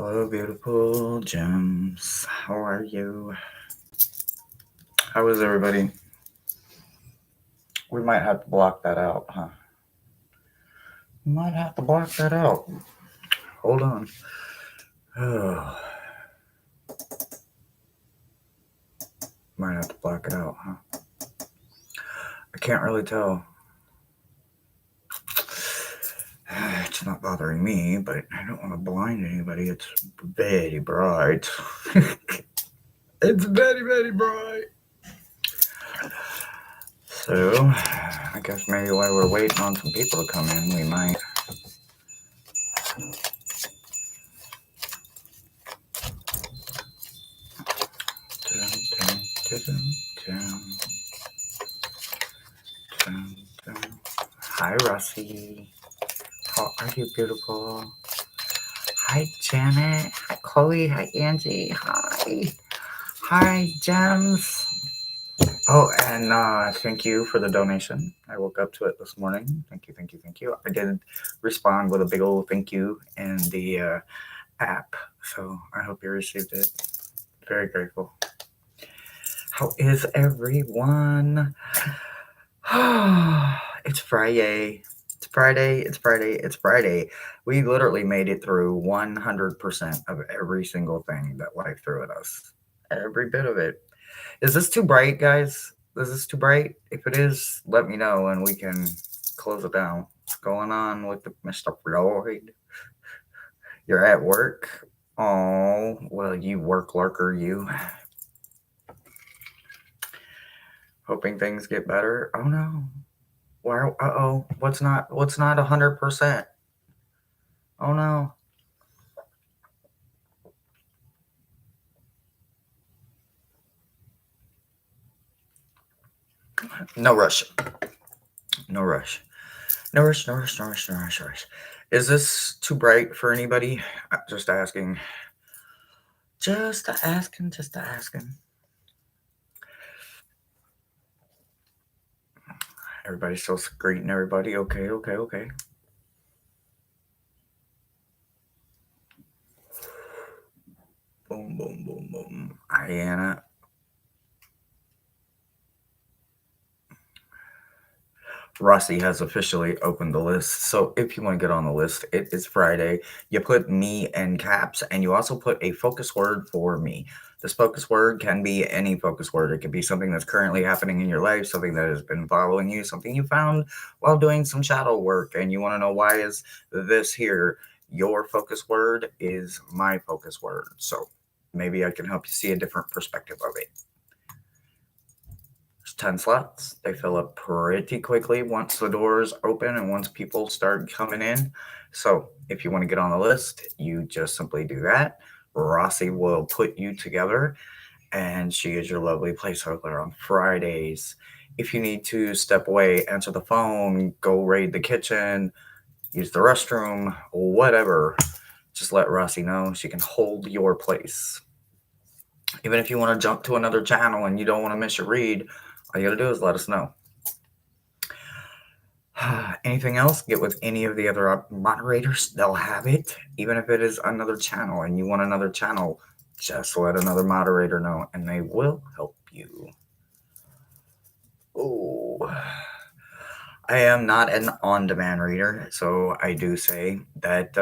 Hello, beautiful gems. How are you? How is everybody? We might have to block that out, huh? We might have to block that out. Hold on. Oh, might have to block it out, huh? I can't really tell. It's not bothering me, but I don't want to blind anybody. It's very bright. It's very, very bright. So, I guess maybe while we're waiting on some people to come in, we might. Hi, Russie. How are you, beautiful? Hi, Janet. Hi, Chloe. Hi, Angie. Hi. Hi, Gems. Oh, and thank you for the donation. I woke up to it this morning. Thank you, thank you, thank you. I did respond with a big old thank you in the app, so I hope you received it. Very grateful. How is everyone? It's Friday. It's Friday. It's Friday. It's Friday. We literally made it through 100% of every single thing that life threw at us. Every bit of it. Is this too bright, guys? Is this too bright? If it is, let me know and we can close it down. What's going on with Mr. Floyd? You're at work? Oh, well, you work lurker, you. Hoping things get better. Oh no. Why? Uh-oh. What's not 100%? Oh no. No rush. No rush. No rush, no rush, no rush, no rush, no rush. Is this too bright for anybody? Just asking. Just asking, just asking. Everybody's still greeting everybody. Okay, okay, okay. Boom, boom, boom, boom. Hi, Anna. Rossi has officially opened the list. So if you want to get on the list, it is Friday. You put me in caps and you also put a focus word for me. This focus word can be any focus word. It could be something that's currently happening in your life, something that has been following you, something you found while doing some shadow work, and you want to know why is this here. Your focus word is my focus word. So maybe I can help you see a different perspective of it. 10 slots. They fill up pretty quickly once the doors open and once people start coming in. So if you want to get on the list, you just simply do that. Rossi will put you together, and she is your lovely placeholder on Fridays. If you need to step away, answer the phone, go raid the kitchen, use the restroom, whatever, just let Rossi know. She can hold your place. Even if you want to jump to another channel and you don't want to miss your read, all you gotta do is let us know. Anything else? Get with any of the other moderators. They'll have it. Even if it is another channel and you want another channel, just let another moderator know and they will help you. Oh, I am not an on-demand reader, so I do say that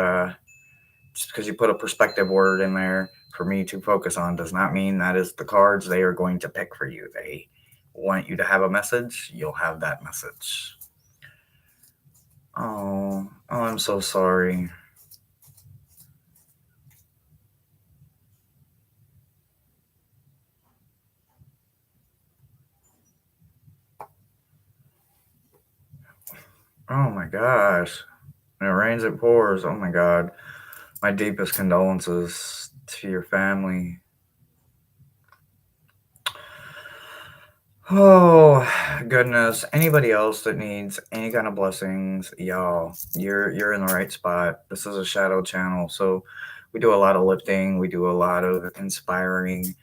just because you put a perspective word in there for me to focus on does not mean that is the cards they are going to pick for you. They want you to have a message, you'll have that message. Oh, I'm so sorry. Oh my gosh. When it rains, it pours. Oh my God. My deepest condolences to your family. Oh goodness. Anybody else that needs any kind of blessings, y'all, you're in the right spot. This is a shadow channel, so we do a lot of lifting, we do a lot of inspiring.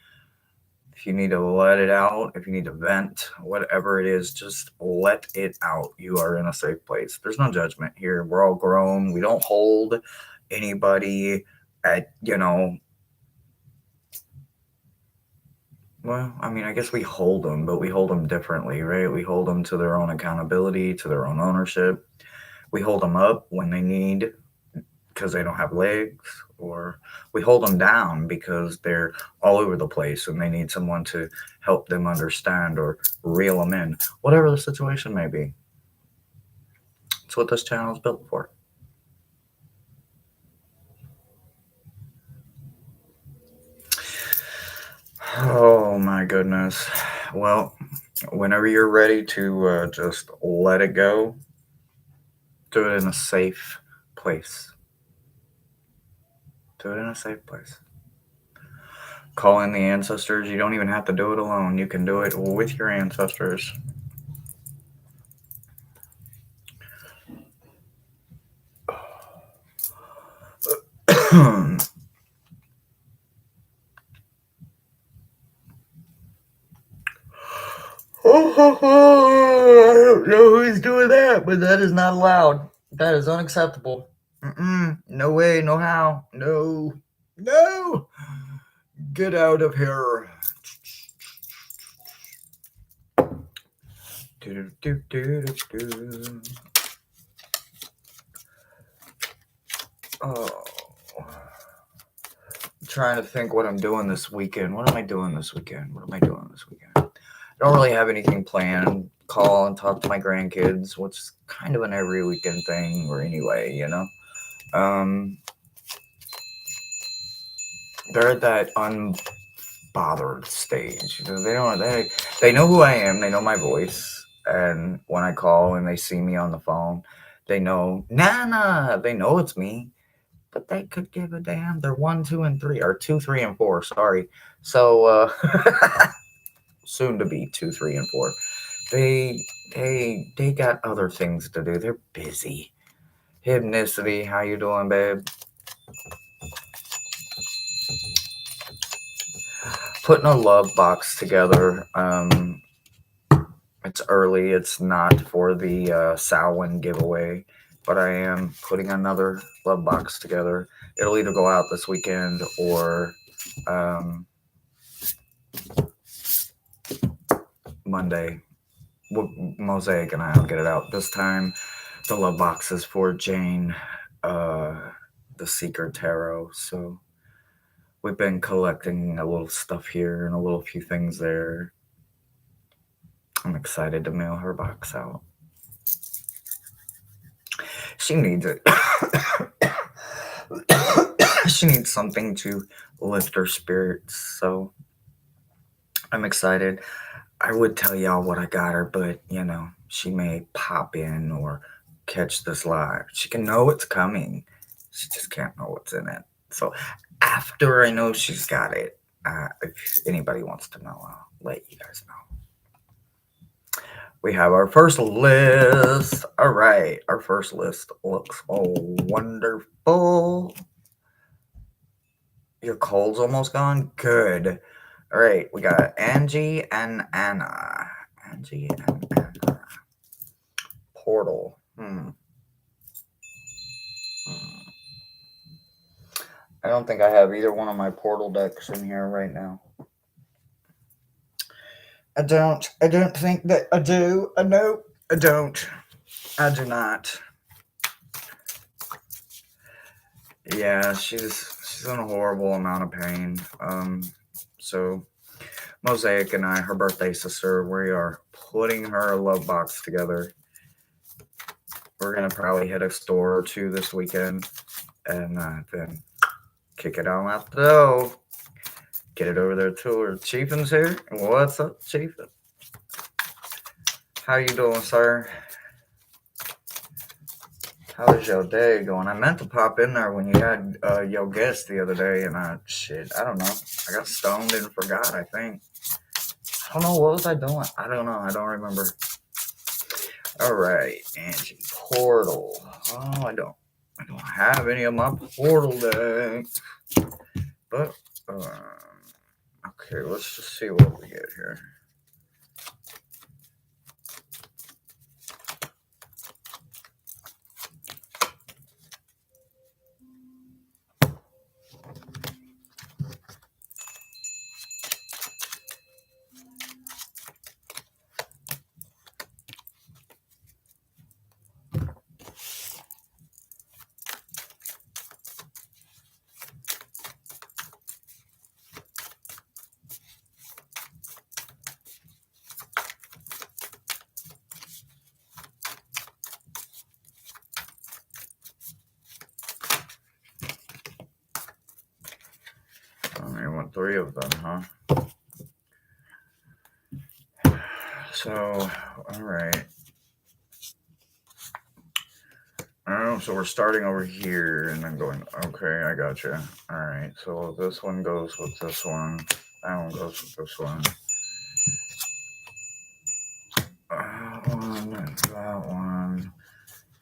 If you need to let it out, if you need to vent, whatever it is, just let it out. You are in a safe place. There's no judgment here. We're all grown. We don't hold anybody you know, well, I mean, I guess we hold them, but we hold them differently, right? We hold them to their own accountability, to their own ownership. We hold them up when they need because they don't have legs, or we hold them down because they're all over the place and they need someone to help them understand or reel them in, whatever the situation may be. That's what this channel is built for. Oh my goodness. Well, whenever you're ready to just let it go, do it in a safe place. Do it in a safe place. Call in the ancestors. You don't even have to do it alone. You can do it with your ancestors. I don't know who's doing that, but that is not allowed. That is unacceptable. No way, no how. No. No. Get out of here. Oh. I'm trying to think what I'm doing this weekend. What am I doing this weekend? Don't really have anything planned. Call and talk to my grandkids, which is kind of an every weekend thing, or anyway, you know. They're at that unbothered stage. They know who I am. They know my voice, and when I call and they see me on the phone, they know Nana. They know it's me, but they could give a damn. They're 1, 2, and 3, or 2, 3, and 4. Sorry. So soon to be 2, 3, and 4. They got other things to do. They're busy. Hypnicity, how you doing, babe? Putting a love box together. It's early. It's not for the Samhain giveaway, but I am putting another love box together. It'll either go out this weekend or Monday. Mosaic and I'll get it out this time. The love box is for Jane, the Seeker Tarot. So we've been collecting a little stuff here and a little few things there. I'm excited to mail her box out. She needs it. She needs something to lift her spirits. So I'm excited. I would tell y'all what I got her, but you know, she may pop in or catch this live. She can know it's coming. She just can't know what's in it. So after I know she's got it, if anybody wants to know, I'll let you guys know. We have our first list. All right, our first list looks wonderful. Your cold's almost gone? Good. All right, we got Angie and Anna. Angie and Anna. Portal. I don't think I have either one of my portal decks in here right now. I don't think that I do. No, I don't. I do not. Yeah, she's in a horrible amount of pain. So Mosaic and I, her birthday sister, we are putting her a love box together. We're gonna probably hit a store or two this weekend, and then kick it on out the door. Get it over there to her. Chiefen's here. What's up, Chiefin? How you doing, sir? How's your day going? I meant to pop in there when you had your guest the other day, and I don't know. I got stoned and forgot, I think. I don't know. What was I doing? I don't know. I don't remember. All right, Angie. Portal. Oh, I don't have any of my portal decks. But, okay, let's just see what we get here. 3 of them, huh? So, all right. Oh, so we're starting over here and then going, okay, I gotcha. All right, so this one goes with this one. That one goes with this one. That one.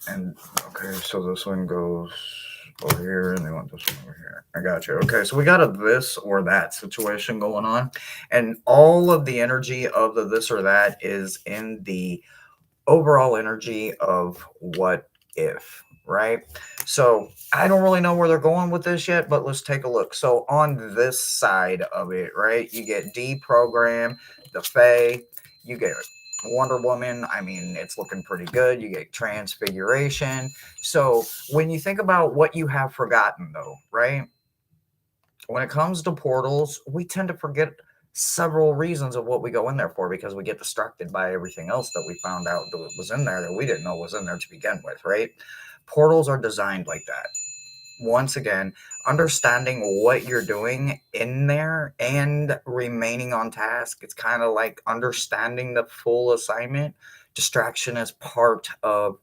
And, okay, so this one goes over here and they want this one over here. I gotcha. Okay, so we got a this or that situation going on. And all of the energy of the this or that is in the overall energy of what if, right? So I don't really know where they're going with this yet, but let's take a look. So on this side of it, right, you get deprogram, the Fae, you get Wonder Woman. I mean, it's looking pretty good. You get Transfiguration. So when you think about what you have forgotten, though, right? When it comes to portals, we tend to forget several reasons of what we go in there for because we get distracted by everything else that we found out that was in there that we didn't know was in there to begin with, right? Portals are designed like that. Once again, understanding what you're doing in there and remaining on task, it's kind of like understanding the full assignment. Distraction is part of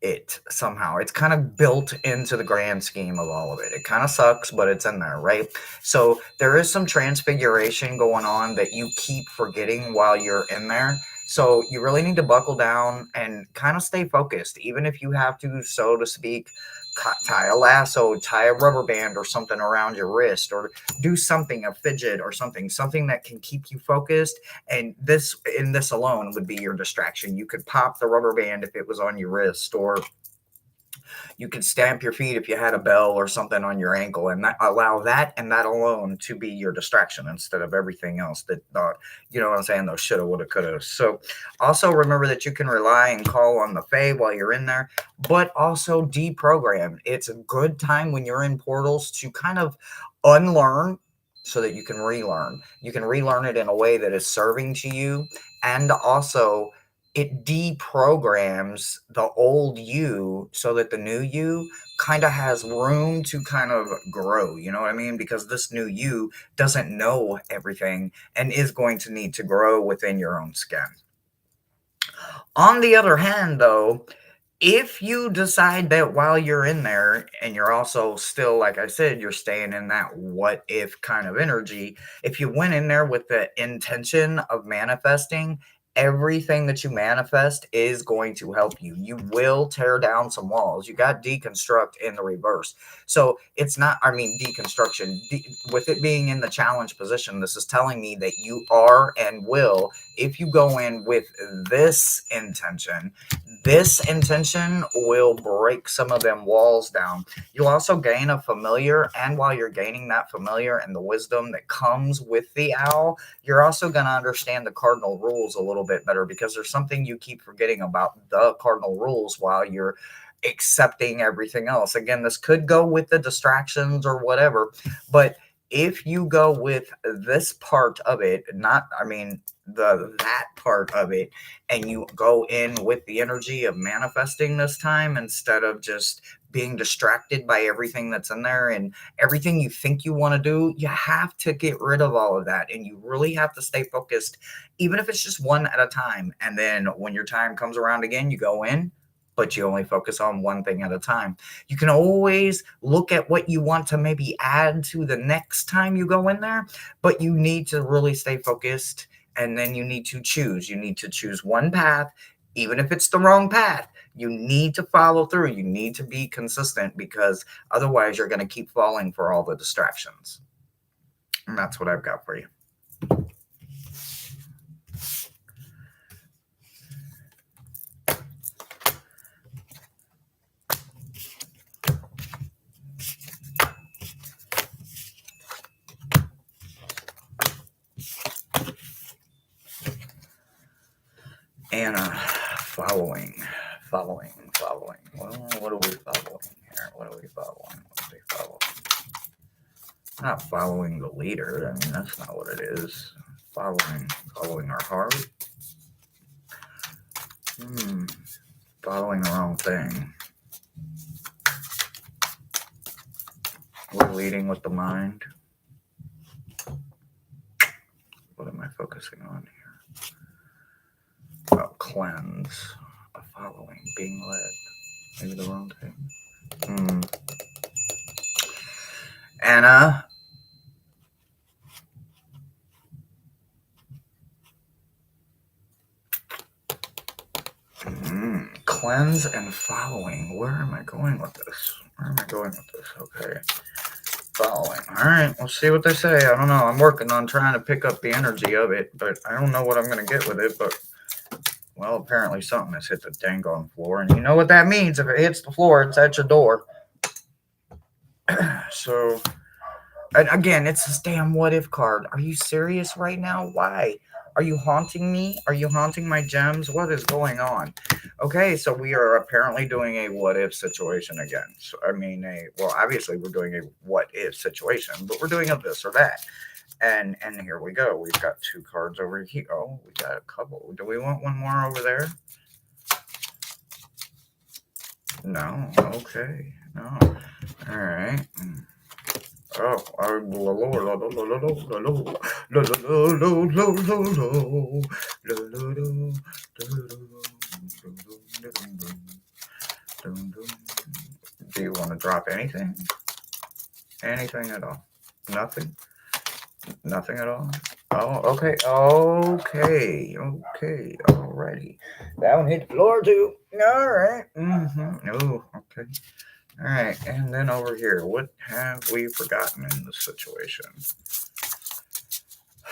it somehow. It's kind of built into the grand scheme of all of it. It kind of sucks, but it's in there, right? So there is some transfiguration going on that you keep forgetting while you're in there. So you really need to buckle down and kind of stay focused, even if you have to, so to speak, tie a lasso, tie a rubber band or something around your wrist, or do something, a fidget or something that can keep you focused. And this alone would be your distraction. You could pop the rubber band if it was on your wrist, or you could stamp your feet if you had a bell or something on your ankle, and that, allow that and that alone to be your distraction instead of everything else that you know what I'm saying, those shoulda, woulda, coulda. So also remember that you can rely and call on the Fae while you're in there, but also deprogram. It's a good time when you're in portals to kind of unlearn so that you can relearn. You can relearn it in a way that is serving to you, and also it deprograms the old you so that the new you kind of has room to kind of grow. You know what I mean? Because this new you doesn't know everything and is going to need to grow within your own skin. On the other hand, though, if you decide that while you're in there and you're also still, like I said, you're staying in that what if kind of energy, if you went in there with the intention of manifesting, everything that you manifest is going to help you. You will tear down some walls. You got deconstruct in the reverse. So it's not, I mean, deconstruction, with it being in the challenge position, this is telling me that you are and will, if you go in with this intention will break some of them walls down. You'll also gain a familiar, and while you're gaining that familiar and the wisdom that comes with the owl, you're also going to understand the cardinal rules a little bit better, because there's something you keep forgetting about the cardinal rules while you're accepting everything else. Again, this could go with the distractions or whatever, but if you go with this part of it, not, I mean, that part of it, and you go in with the energy of manifesting this time instead of just being distracted by everything that's in there and everything you think you want to do, you have to get rid of all of that. And you really have to stay focused, even if it's just one at a time. And then when your time comes around again, you go in, but you only focus on one thing at a time. You can always look at what you want to maybe add to the next time you go in there, but you need to really stay focused. And then you need to choose. You need to choose one path, even if it's the wrong path. You need to follow through. You need to be consistent, because otherwise you're going to keep falling for all the distractions. And that's what I've got for you. Anna, following. Well, what are we following here? What are we following? Not following the leader. I mean, that's not what it is. Following our heart. Following the wrong thing. We're leading with the mind. am I focusing on here? Oh, cleanse, following, being led. Maybe the wrong thing. Anna. Cleanse and following. Where am I going with this? Okay. Following. All right. We'll see what they say. I don't know. I'm working on trying to pick up the energy of it, but I don't know what I'm going to get with it. But, well, apparently something has hit the dang on floor. And you know what that means. If it hits the floor, it's at your door. So, and again, it's this damn what if card. Are you serious right now? Why? Are you haunting me? Are you haunting my gems? What is going on? Okay, so we are apparently doing a what if situation again. So, I mean, well, obviously we're doing a what if situation, but we're doing a this or that. And here we go. We've got 2 cards over here. Oh, we got a couple. Do we want one more over there? No. Okay. No. All right. Oh, do you want to drop anything? Anything at all? Nothing? Nothing at all? Oh, okay. Okay. Alrighty. That one hit the floor too. All right. Oh, okay. All right, and then over here, what have we forgotten in this situation?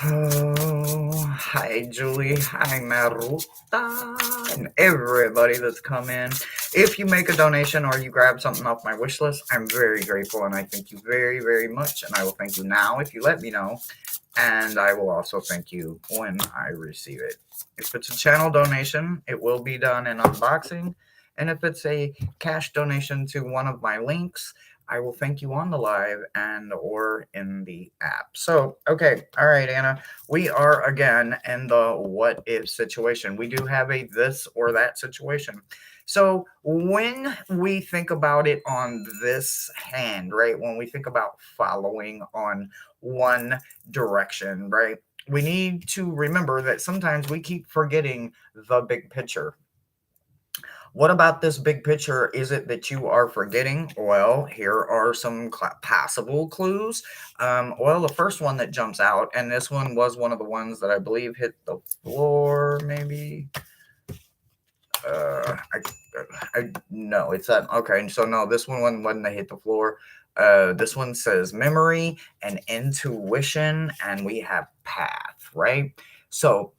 Oh, hi, Julie. Hi, Maruta. And everybody that's come in. If you make a donation or you grab something off my wish list, I'm very grateful, and I thank you very, very much. And I will thank you now if you let me know. And I will also thank you when I receive it. If it's a channel donation, it will be done in unboxing. And if it's a cash donation to one of my links, I will thank you on the live and or in the app. So, okay. All right, Anna. We are again in the what if situation. We do have a this or that situation. So when we think about it on this hand, right? When we think about following on one direction, right? We need to remember that sometimes we keep forgetting the big picture. What about this big picture is it that you are forgetting? Well, here are some passable clues. Well, the first one that jumps out, and this one was one of the ones that I believe hit the floor, maybe. No, it's that. Okay, so no, this one wasn't hit the floor. This one says memory and intuition, and we have path, right? So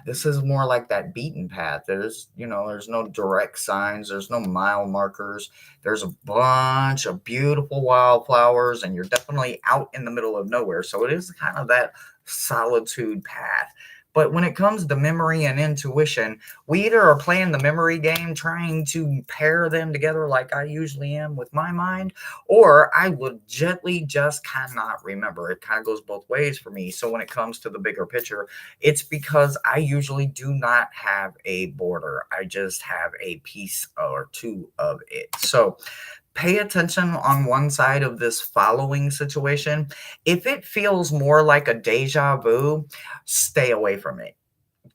this is more like that beaten path. There's no direct signs. There's no mile markers. There's a bunch of beautiful wildflowers, and you're definitely out in the middle of nowhere. So it is kind of that solitude path. But when it comes to memory and intuition, we either are playing the memory game, trying to pair them together like I usually am with my mind, or I legitly just cannot remember. It kind of goes both ways for me. So when it comes to the bigger picture, it's because I usually do not have a border. I just have a piece or two of it. So pay attention on one side of this following situation. If it feels more like a deja vu, stay away from it.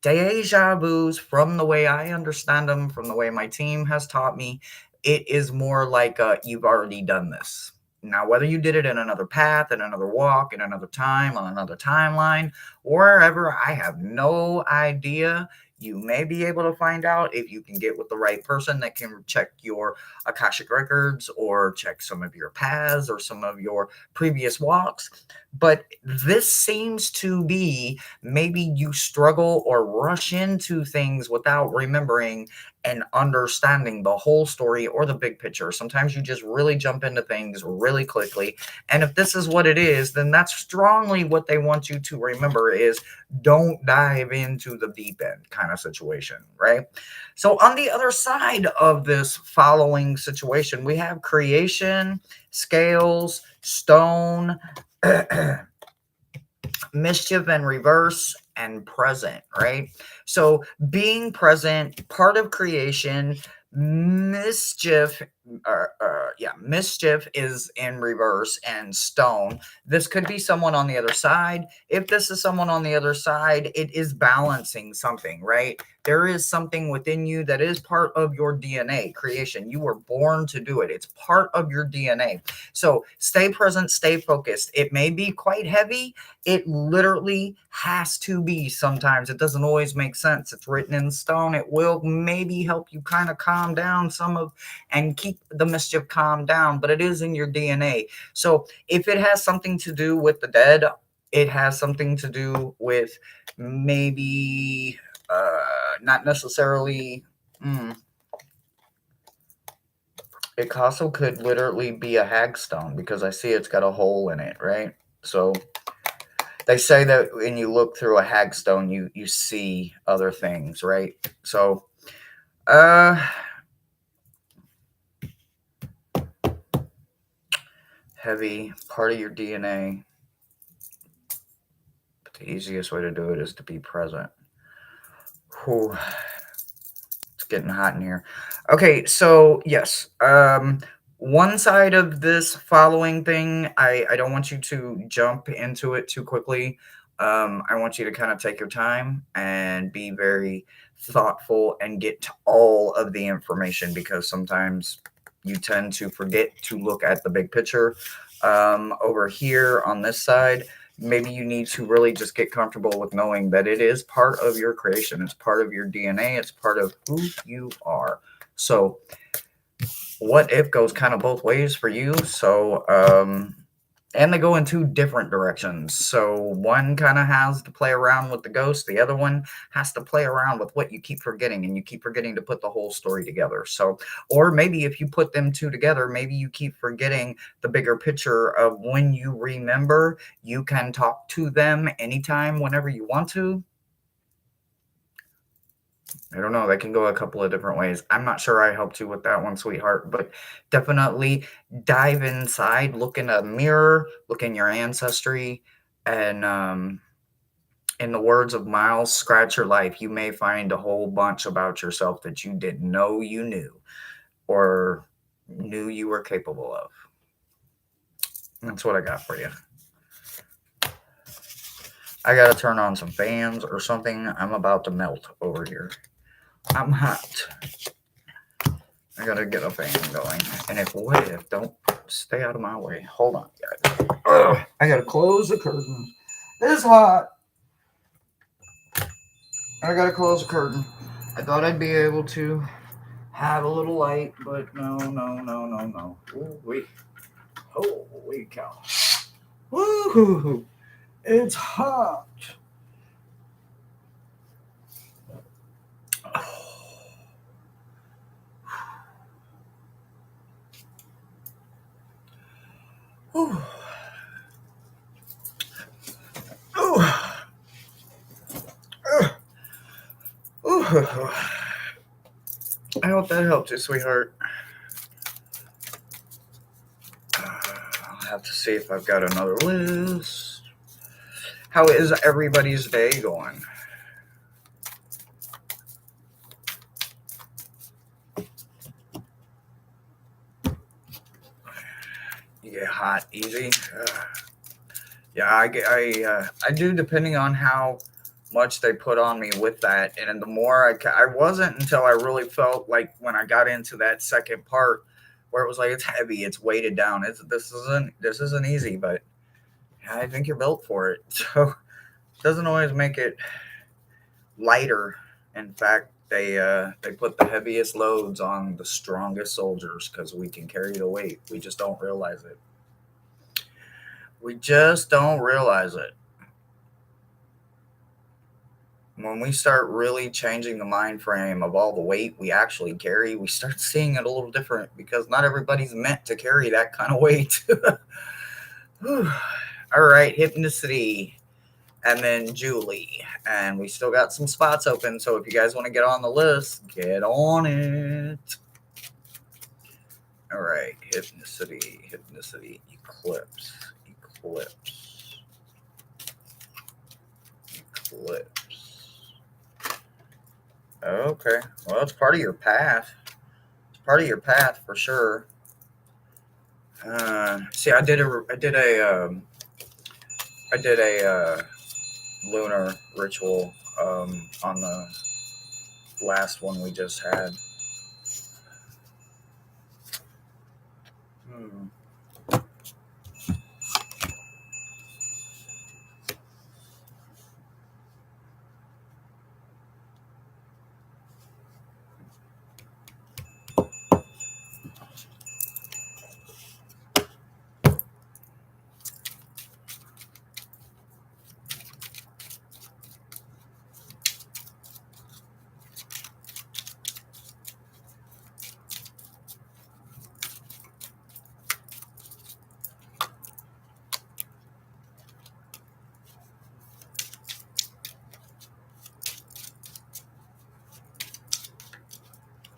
Deja vus, from the way I understand them, from the way my team has taught me, it is more like you've already done this. Now, whether you did it in another path, in another walk, in another time, on another timeline, wherever, I have no idea. You may be able to find out if you can get with the right person that can check your Akashic records or check some of your paths or some of your previous walks. But this seems to be maybe you struggle or rush into things without remembering and understanding the whole story or the big picture. Sometimes you just really jump into things really quickly. And if this is what it is, then that's strongly what they want you to remember is don't dive into the deep end kind of situation, right? So on the other side of this following situation, we have creation, scales, stone, mischief and reverse, and present, right? So being present, part of creation, mischief mischief is in reverse and stone. This could be someone on the other side. If this is someone on the other side, it is balancing something, right? There is something within you that is part of your DNA creation. You were born to do it. It's part of your DNA. So stay present, stay focused. It may be quite heavy. It literally has to be sometimes. It doesn't always make sense. It's written in stone. It will maybe help you kind of calm down some of and keep the mischief calmed down, but it is in your DNA. So if it has something to do with the dead, it has something to do with maybe not necessarily. It also could literally be a hagstone because I see it's got a hole in it, right? So they say that when you look through a hagstone, you see other things, right? So, heavy part of your DNA. But the easiest way to do it is to be present. Whew. It's getting hot in here. Okay, so yes, one side of this following thing, I don't want you to jump into it too quickly. I want you to kind of take your time and be very thoughtful and get to all of the information because sometimes you tend to forget to look at the big picture. Over here on this side, maybe you need to really just get comfortable with knowing that it is part of your creation. It's part of your DNA. It's part of who you are. So what if goes kind of both ways for you. So, and they go in two different directions. So one kind of has to play around with the ghost. The other one has to play around with what you keep forgetting, and you keep forgetting to put the whole story together. So, or maybe if you put them two together, maybe you keep forgetting the bigger picture of when you remember, you can talk to them anytime, whenever you want to. I don't know. That can go a couple of different ways. I'm not sure I helped you with that one, sweetheart, but definitely dive inside, look in a mirror, look in your ancestry, and in the words of Miles, scratch your life. You may find a whole bunch about yourself that you didn't know you knew or knew you were capable of. That's what I got for you. I got to turn on some fans or something. I'm about to melt over here. I'm hot. I gotta get a fan going. And if don't stay out of my way. Hold on, guys. Ugh, I gotta close the curtains. It's hot. I gotta close the curtain. I thought I'd be able to have a little light, but no. Holy cow. Woo! It's hot. Ooh. Ooh. Ooh. I hope that helped you, sweetheart. I'll have to see if I've got another list. How is everybody's day going? You get hot easy. Yeah, I do, depending on how much they put on me with that. And the more I wasn't until I really felt like when I got into that second part where it was like it's heavy, it's weighted down. This isn't easy, but I think you're built for it. So it doesn't always make it lighter. In fact, they put the heaviest loads on the strongest soldiers because we can carry the weight. We just don't realize it. We just don't realize it. When we start really changing the mind frame of all the weight we actually carry, we start seeing it a little different because not everybody's meant to carry that kind of weight. All right, Hypnicity, and then Julie. And we still got some spots open, so if you guys want to get on the list, get on it. All right, Hypnicity, Eclipse. Okay, well, it's part of your path. It's part of your path for sure. See, I did a lunar ritual on the last one we just had. Hmm.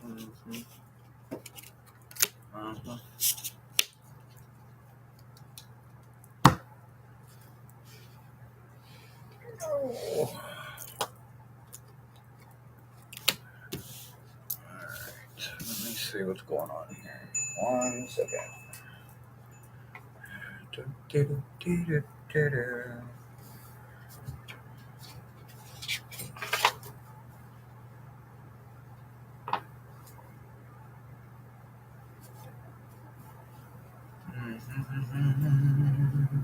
Mhm. Uh-huh. Oh. Alright, let me see what's going on here. 1 second. Do-do-do-do-do-do. Mhm.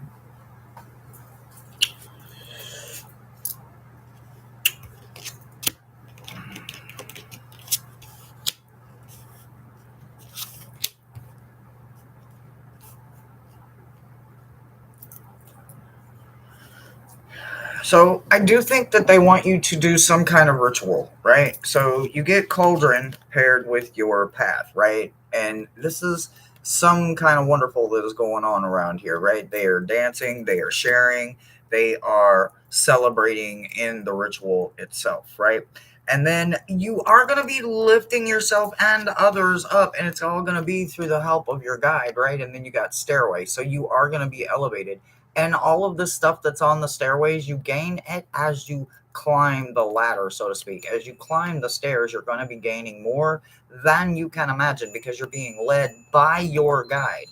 So I do think that they want you to do some kind of ritual, right? So you get cauldron paired with your path, right? And this is some kind of wonderful that is going on around here, right? They are dancing, they are sharing, they are celebrating in the ritual itself, right? And then you are going to be lifting yourself and others up, and it's all going to be through the help of your guide, right? And then you got stairway. So you are going to be elevated, and all of the stuff that's on the stairways, you gain it as you climb the ladder, so to speak. As you climb the stairs, you're going to be gaining more than you can imagine because you're being led by your guide.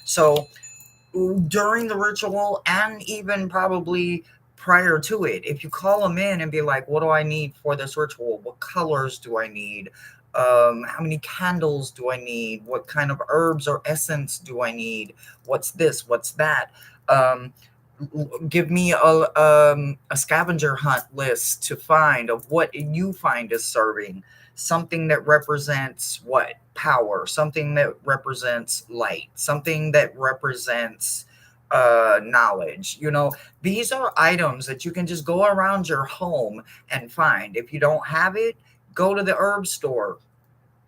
So during the ritual, and even probably prior to it, if you call them in and be like, what do I need for this ritual? What colors do I need? How many candles do I need? What kind of herbs or essence do I need? What's this? What's that? Um, Give me a scavenger hunt list to find of what you find is serving something that represents what power, something that represents light, something that represents knowledge. These are items that you can just go around your home and find. If you don't have it, go to the herb store.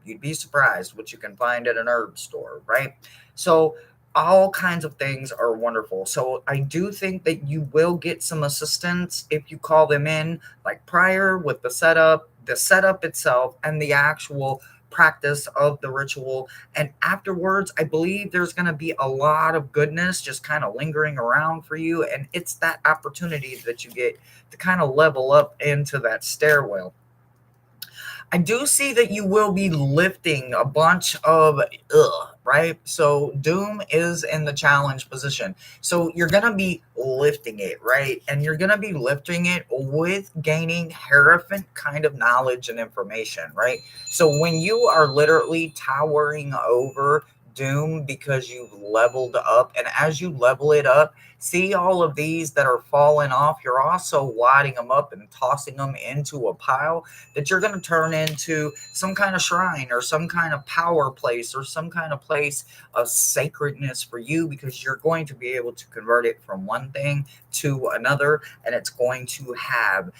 You'd be surprised what you can find at an herb store, right? So all kinds of things are wonderful. So I do think that you will get some assistance if you call them in, like prior with the setup itself, and the actual practice of the ritual. And afterwards, I believe there's going to be a lot of goodness just kind of lingering around for you. And it's that opportunity that you get to kind of level up into that stairwell. I do see that you will be lifting a bunch of right? So Doom is in the challenge position. So you're going to be lifting it, right? And you're going to be lifting it with gaining Hierophant kind of knowledge and information, right? So when you are literally towering over Doom because you've leveled up, and as you level it up, see all of these that are falling off, you're also wadding them up and tossing them into a pile that you're going to turn into some kind of shrine or some kind of power place or some kind of place of sacredness for you, because you're going to be able to convert it from one thing to another, and it's going to have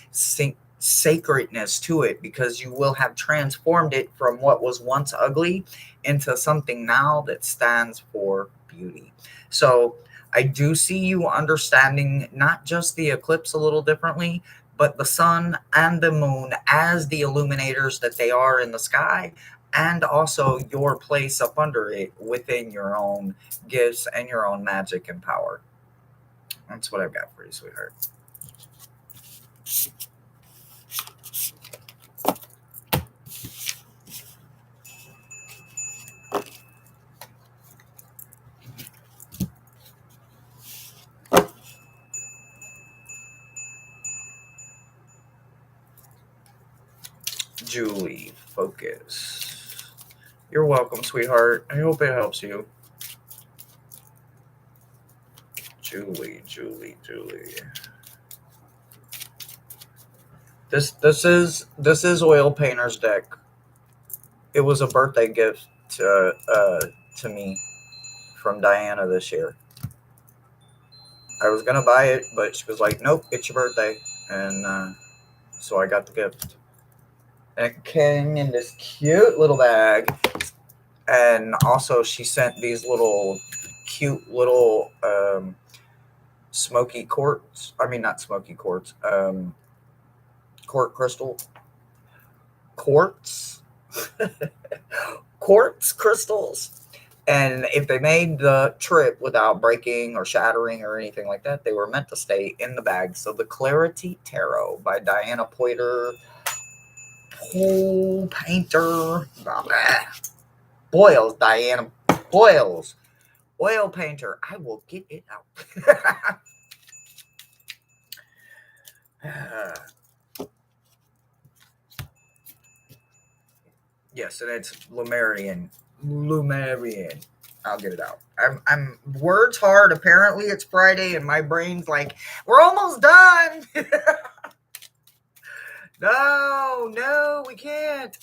sacredness to it because you will have transformed it from what was once ugly into something now that stands for beauty. So I do see you understanding not just the eclipse a little differently, but the sun and the moon as the illuminators that they are in the sky, and also your place up under it within your own gifts and your own magic and power. That's what I've got for you, sweetheart. Julie, focus. You're welcome, sweetheart. I hope it helps you. Julie. This is Oil Painter's deck. It was a birthday gift to me from Diana this year. I was gonna buy it, but she was like, "Nope, it's your birthday," and so I got the gift. And it came in this cute little bag, and also she sent these little cute little smoky quartz. I mean, not smoky quartz. Quartz crystal. Quartz. Quartz crystals. And if they made the trip without breaking or shattering or anything like that, they were meant to stay in the bag. So the Clarity Tarot by Diana Poiter, Painter, Boyles, Diana Boyles, Oil Painter. I will get it out. Yes, and it's Lumerian. I'll get it out. I'm words hard. Apparently, it's Friday, and my brain's like, we're almost done. No, we can't.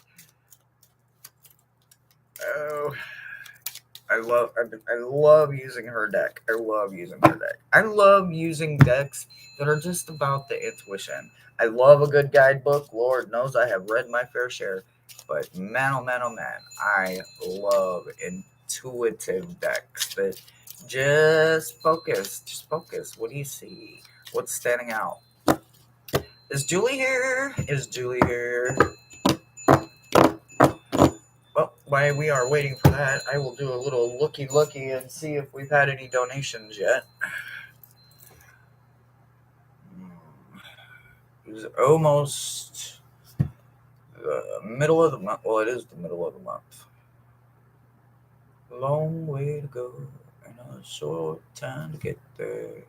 Oh, I love using her deck. I love using decks that are just about the intuition. I love a good guidebook. Lord knows I have read my fair share. But man, oh man, oh man, I love intuitive decks that just focus. Just focus. What do you see? What's standing out? Is Julie here? Well, while we are waiting for that, I will do a little looky and see if we've had any donations yet. It's almost the middle of the month. Well, it is the middle of the month. Long way to go and a short time to get there.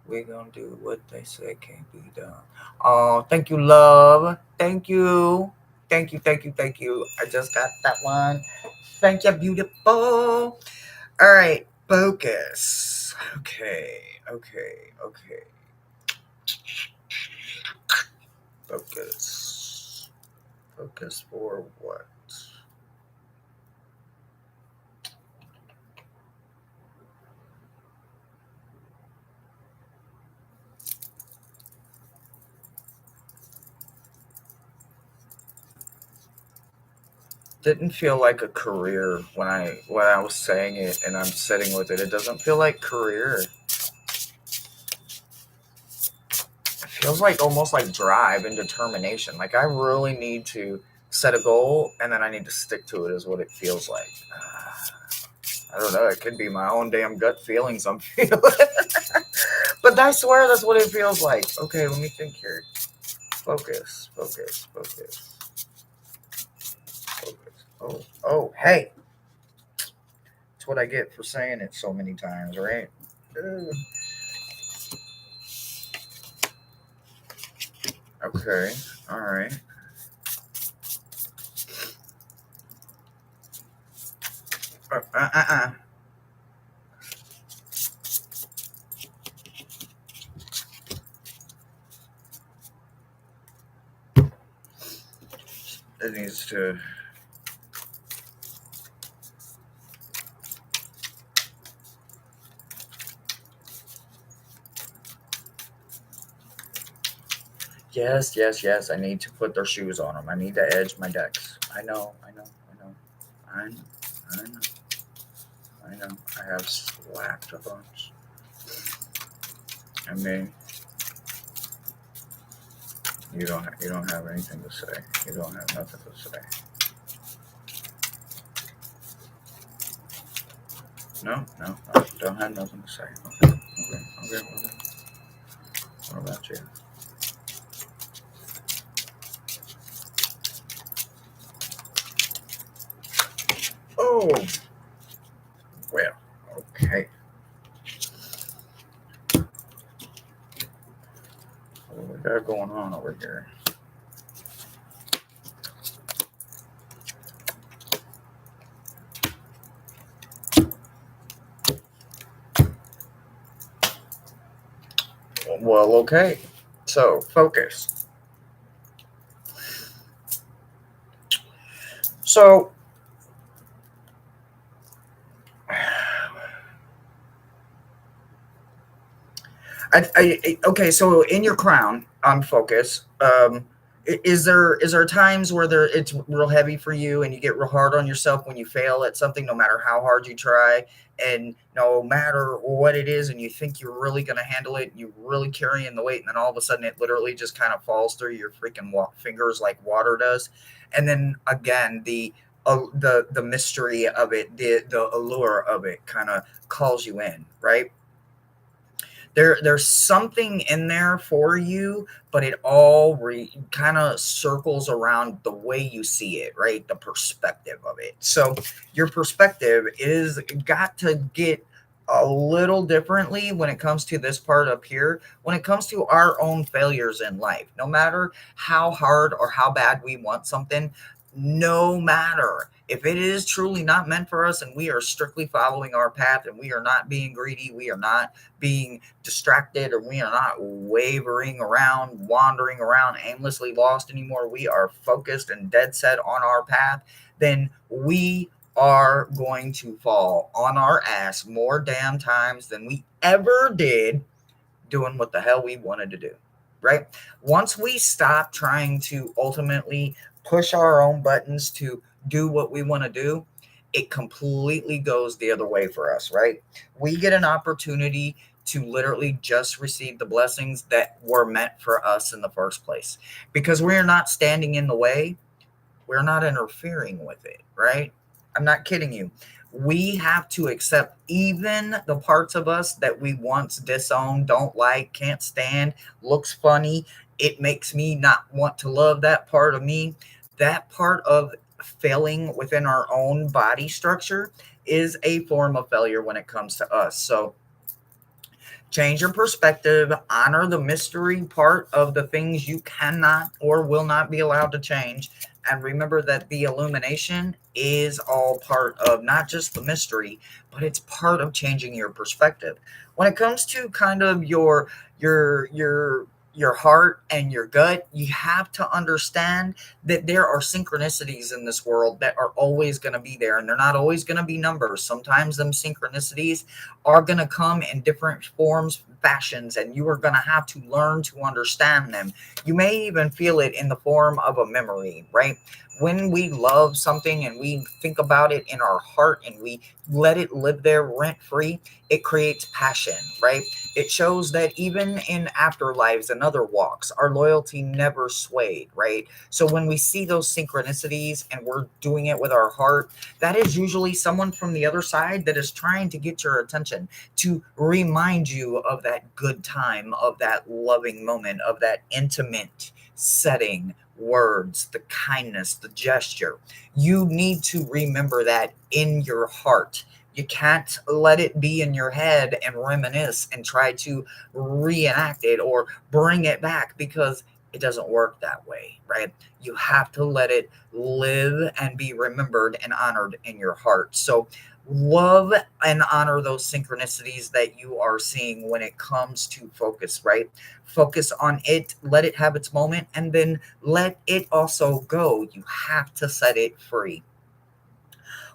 We're gonna do what they say can't be done. Oh, thank you, love. Thank you. I just got that one. Thank you, beautiful. All right, focus. Okay. Focus. Focus for what? Didn't feel like a career when I was saying it and I'm sitting with it. It doesn't feel like career. It feels like almost like drive and determination. Like I really need to set a goal and then I need to stick to it is what it feels like. I don't know. It could be my own damn gut feelings I'm feeling. But I swear that's what it feels like. Okay, let me think here. Focus. Oh, hey. That's what I get for saying it so many times, right? Okay, all right. Uh. It needs to. Yes. I need to put their shoes on them. I need to edge my decks. I know. I have slapped a bunch. I mean, you don't have anything to say. You don't have nothing to say. No. Don't have nothing to say. Okay. What about you? Oh, well, okay. What we got going on over here? Well, okay. So, focus. So, okay. So, in your crown on focus, is there times where it's real heavy for you and you get real hard on yourself when you fail at something, no matter how hard you try, and no matter what it is, and you think you're really going to handle it, and you really carrying the weight, and then all of a sudden it literally just kind of falls through your freaking fingers like water does, and then again the mystery of it, the allure of it, kind of calls you in, right? There's something in there for you, but it all kind of circles around the way you see it, right? The perspective of it. So your perspective is got to get a little differently when it comes to this part up here, when it comes to our own failures in life. No matter how hard or how bad we want something, no matter if it is truly not meant for us, and we are strictly following our path, and we are not being greedy, we are not being distracted, or we are not wavering around, wandering around aimlessly lost anymore. We are focused and dead set on our path. Then we are going to fall on our ass more damn times than we ever did doing what the hell we wanted to do, right? Once we stop trying to ultimately push our own buttons to do what we want to do, it completely goes the other way for us, right? We get an opportunity to literally just receive the blessings that were meant for us in the first place, because we're not standing in the way, we're not interfering with it, right? I'm not kidding you. We have to accept even the parts of us that we once disowned, don't like, can't stand, looks funny. It makes me not want to love that part of me. That part of failing within our own body structure is a form of failure when it comes to us. So, change your perspective, honor the mystery part of the things you cannot or will not be allowed to change, and remember that the illumination is all part of not just the mystery, but it's part of changing your perspective. When it comes to kind of your heart and your gut, you have to understand that there are synchronicities in this world that are always going to be there, and they're not always going to be numbers. Sometimes them synchronicities are going to come in different forms, fashions, and you are going to have to learn to understand them. You may even feel it in the form of a memory, right? When we love something and we think about it in our heart and we let it live there rent free, it creates passion, right? It shows that even in afterlives and other walks, our loyalty never swayed, right? So when we see those synchronicities and we're doing it with our heart, that is usually someone from the other side that is trying to get your attention, to remind you of that good time, of that loving moment, of that intimate setting, words, the kindness, the gesture. You need to remember that in your heart. You can't let it be in your head and reminisce and try to reenact it or bring it back, because it doesn't work that way, right? You have to let it live and be remembered and honored in your heart. So, love and honor those synchronicities that you are seeing when it comes to focus, right? Focus on it, let it have its moment, and then let it also go. You have to set it free.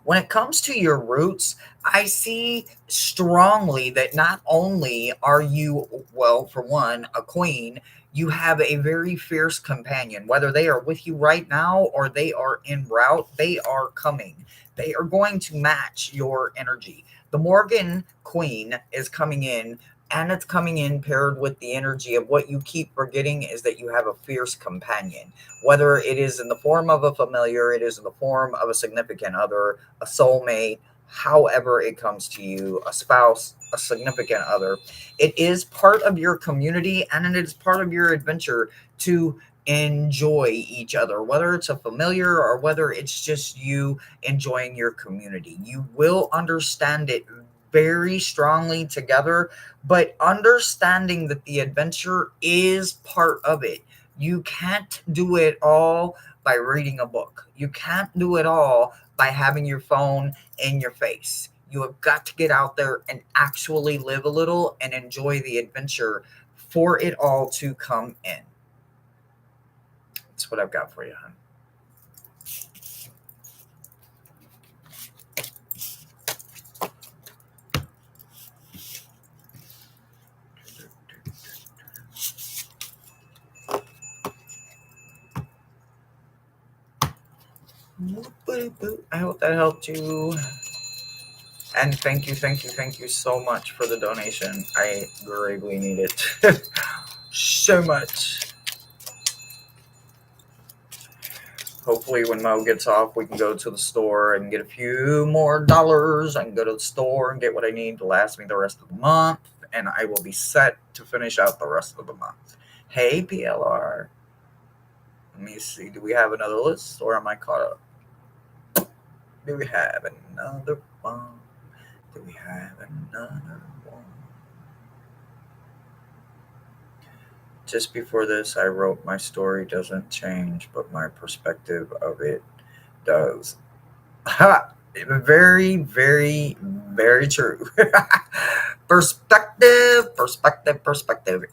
When it comes to your roots, I see strongly that not only are you, well, for one, a queen, you have a very fierce companion. Whether they are with you right now or they are en route, they are coming. They are going to match your energy. The Morgan Queen is coming in, and it's coming in paired with the energy of what you keep forgetting is that you have a fierce companion. Whether it is in the form of a familiar, it is in the form of a significant other, a soulmate, however it comes to you, a spouse, a significant other. It is part of your community, and it is part of your adventure to enjoy each other, whether it's a familiar or whether it's just you enjoying your community. You will understand it very strongly together, but understanding that the adventure is part of it. You can't do it all by reading a book. You can't do it all by having your phone in your face. You have got to get out there and actually live a little and enjoy the adventure for it all to come in. That's what I've got for you, hon. I hope that helped you. And thank you so much for the donation. I greatly need it. So much. Hopefully when Mo gets off, we can go to the store and get a few more dollars. I can go to the store and get what I need to last me the rest of the month. And I will be set to finish out the rest of the month. Hey, PLR. Let me see. Do we have another list or am I caught up? Do we have another one? Do we have another one? Just before this, I wrote my story doesn't change, but my perspective of it does. Ha! Very, very, very true. Perspective.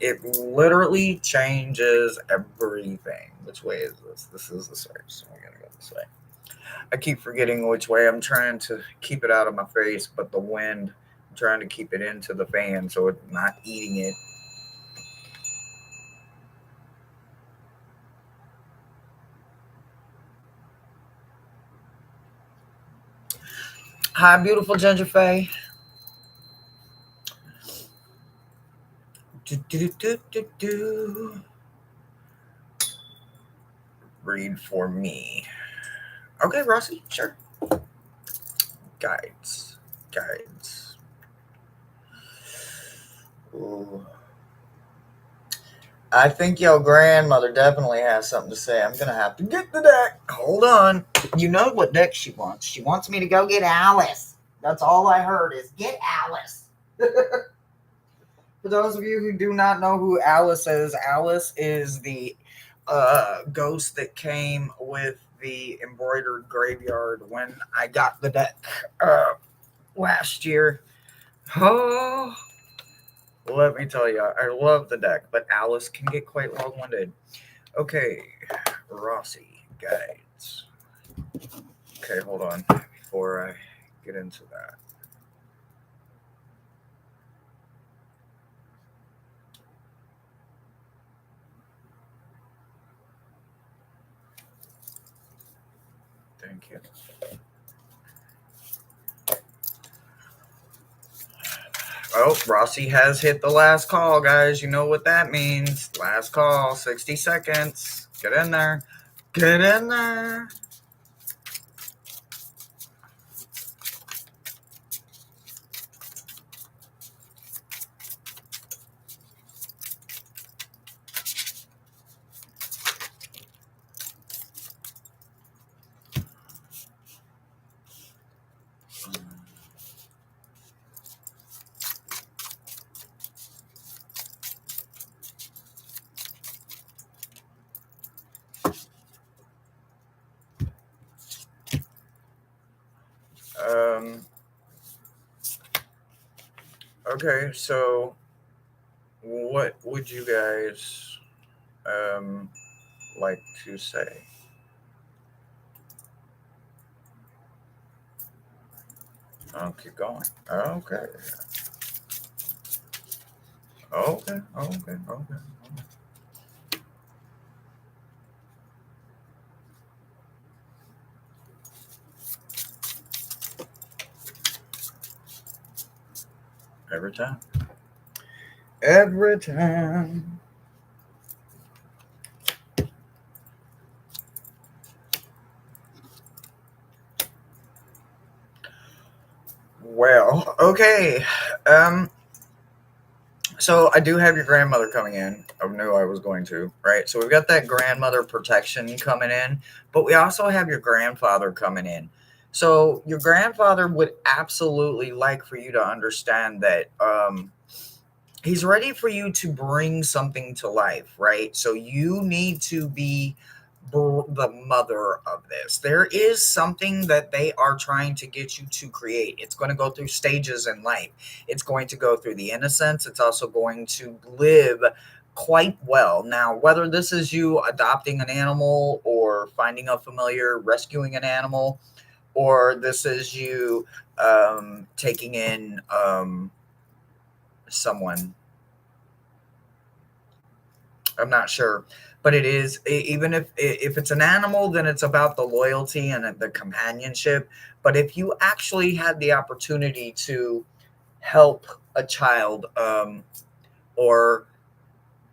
It literally changes everything. Which way is this? This is this way, so we're gonna go this way. I keep forgetting which way. I'm trying to keep it out of my face, but the wind, I'm trying to keep it into the fan so it's not eating it. Hi, beautiful Ginger Faye. Read for me. Okay, Rossi, sure. Guides. Ooh. I think your grandmother definitely has something to say. I'm going to have to get the deck. Hold on. You know what deck she wants. She wants me to go get Alice. That's all I heard is get Alice. For those of you who do not know who Alice is the ghost that came with the embroidered graveyard when I got the deck last year. Oh, let me tell you, I love the deck, but Alice can get quite long-winded. Okay, Rossi guides. Okay, hold on before I get into that. Thank you. Oh, Rossi has hit the last call, guys. You know what that means. Last call, 60 seconds. Get in there. Get in there. Okay, so what would you guys like to say? I'll keep going. Okay. Okay. Every time. Well, okay. So I do have your grandmother coming in. I knew I was going to, right? So we've got that grandmother protection coming in, but we also have your grandfather coming in. So your grandfather would absolutely like for you to understand that he's ready for you to bring something to life, right? So you need to be the mother of this. There is something that they are trying to get you to create. It's going to go through stages in life. It's going to go through the innocence. It's also going to live quite well. Now, whether this is you adopting an animal or finding a familiar, rescuing an animal, or this is you taking in someone, I'm not sure, but it is even if it's an animal, then it's about the loyalty and the companionship. But if you actually had the opportunity to help a child, or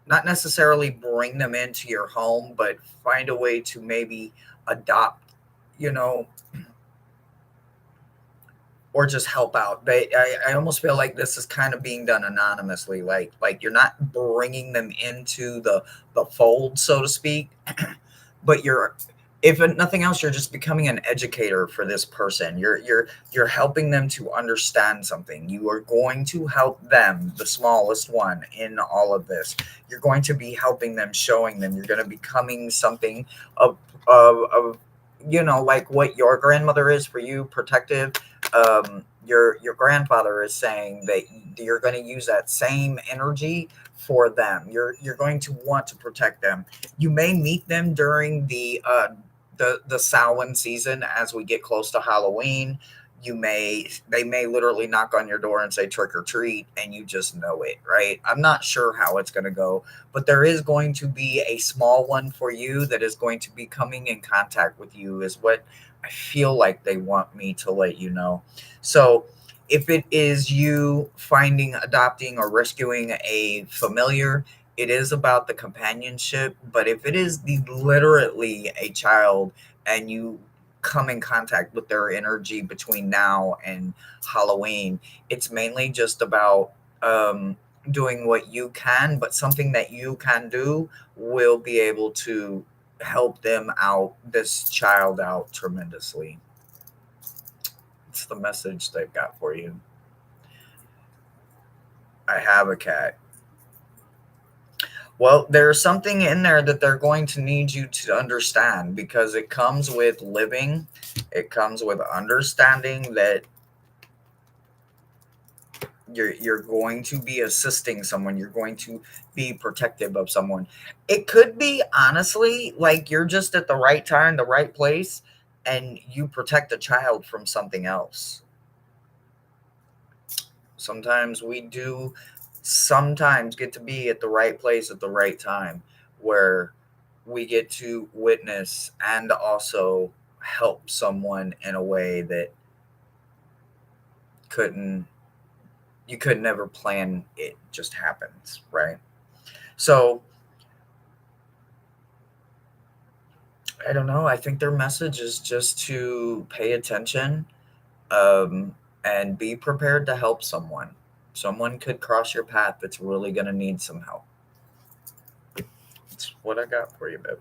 not necessarily bring them into your home, but find a way to maybe adopt, you know, or just help out. I almost feel like this is kind of being done anonymously. Like you're not bringing them into the fold, so to speak, but you're, if nothing else, you're just becoming an educator for this person. You're helping them to understand something. You are going to help them, the smallest one in all of this. You're going to be helping them, showing them. You're going to becoming something of like what your grandmother is for you, protective. Your grandfather is saying that you're going to use that same energy for them. You're going to want to protect them. You may meet them during the Samhain season as we get close to Halloween. They may literally knock on your door and say trick or treat, and you just know it, right? I'm not sure how it's going to go, but there is going to be a small one for you that is going to be coming in contact with you, is what I feel like they want me to let you know. So if it is you finding, adopting, or rescuing a familiar, it is about the companionship. But if it is literally a child and you come in contact with their energy between now and Halloween, it's mainly just about doing what you can, but something that you can do will be able to help them out, this child out tremendously. It's the message they've got for you. I have a cat. Well, there's something in there that they're going to need you to understand, because it comes with living. It comes with understanding that you're going to be assisting someone. You're going to be protective of someone. It could be honestly like you're just at the right time, the right place, and you protect a child from something else. Sometimes we do sometimes get to be at the right place at the right time, where we get to witness and also help someone in a way that couldn't you could never plan. It just happens, right? So I don't know. I think their message is just to pay attention, um, and be prepared to help someone. Someone could cross your path that's really going to need some help. That's what I got for you, babe.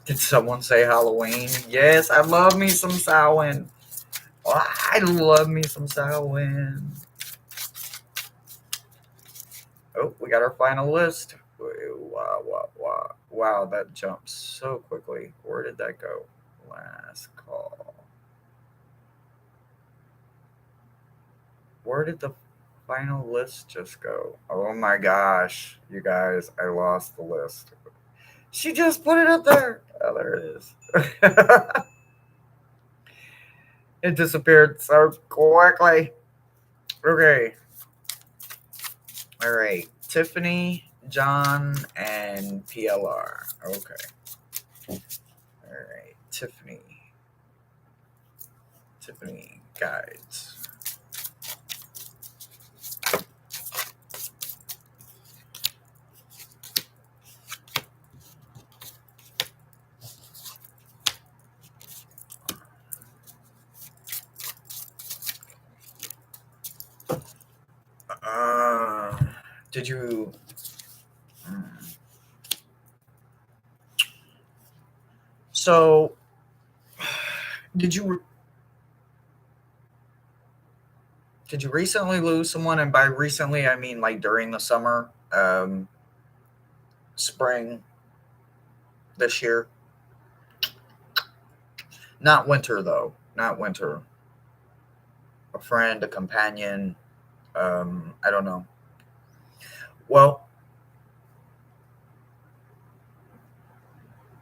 Did someone say Halloween? Yes, I love me some Samhain. Oh, I love me some Samhain. Oh, we got our final list. Wow, wow, wow. Wow, that jumps so quickly. Where did that go? Last call. Where did the final list just go? Oh my gosh, you guys, I lost the list. She just put it up there. Oh, there it is. It disappeared so quickly. Okay. All right. Tiffany, John, and PLR. Okay. All right. Tiffany guides. Did you? So, did you recently lose someone? And by recently, I mean like during the summer, spring this year. Not winter though. Not winter. A friend, a companion. I don't know. Well,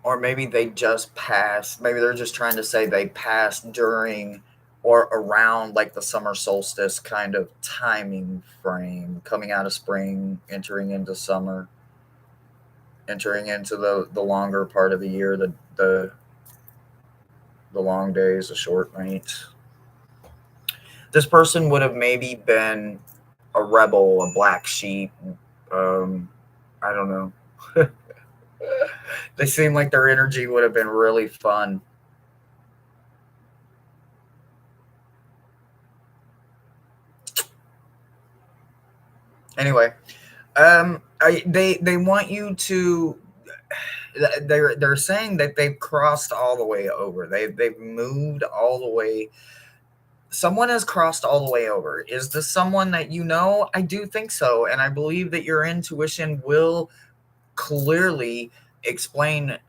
or maybe they just passed. Maybe they're just trying to say they passed during or around like the summer solstice kind of timing frame, coming out of spring, entering into summer, entering into the longer part of the year, the long days, the short nights. This person would have maybe been a rebel, a black sheep. Um, I don't know. They seem like their energy would have been really fun. Anyway, they want you to. They're saying that they've crossed all the way over. They've moved all the way. Someone has crossed all the way over. Is this someone that you know? I do think so, and I believe that your intuition will clearly explain